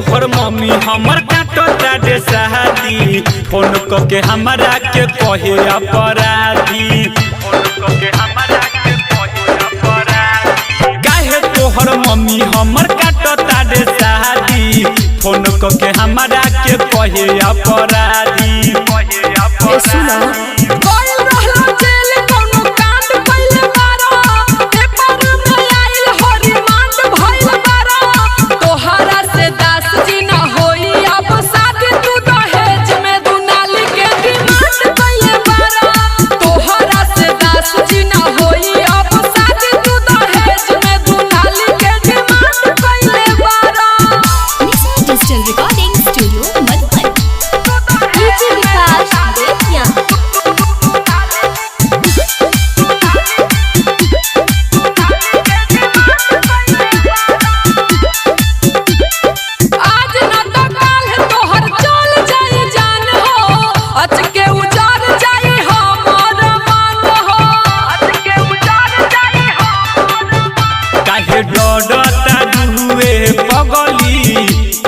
तोहर मम्मी हमर काटता दे शादी फोन करके हमरा के कहे अपराधी काहे तोहर मम्मी हमर काटता दे शादी फोन करके हमरा के कहे अपराधी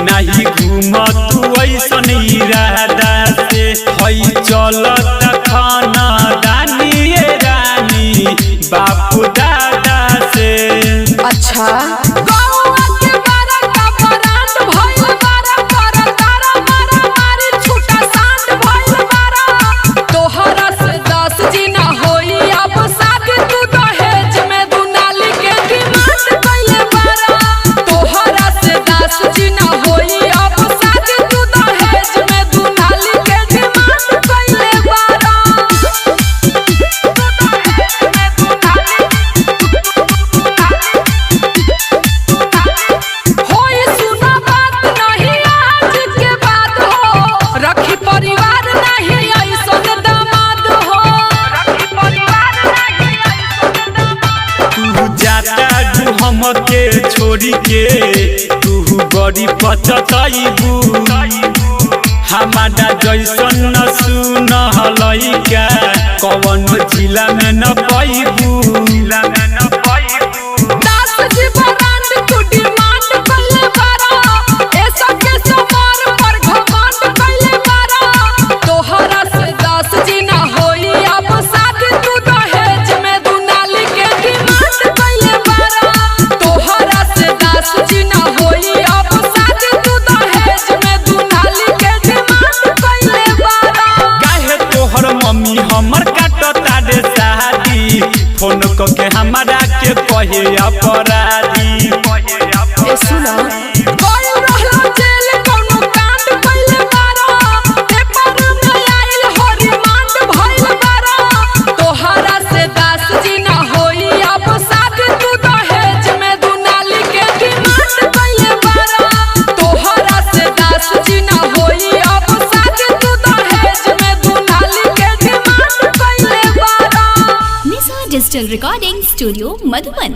नहीं घूम तू ऐसन इरादा से हई चलत खाना दानी रानी बापू दादा से अच्छा हमके छोड़ी के तू बड़ी पछताइबू हमारा जैसन न सुन लइका कवन जिला में न पाइबू हमर काटता दे शादी फोन करके हमरा के कहे अपराधी डिजिटल रिकॉर्डिंग स्टूडियो मधुबन।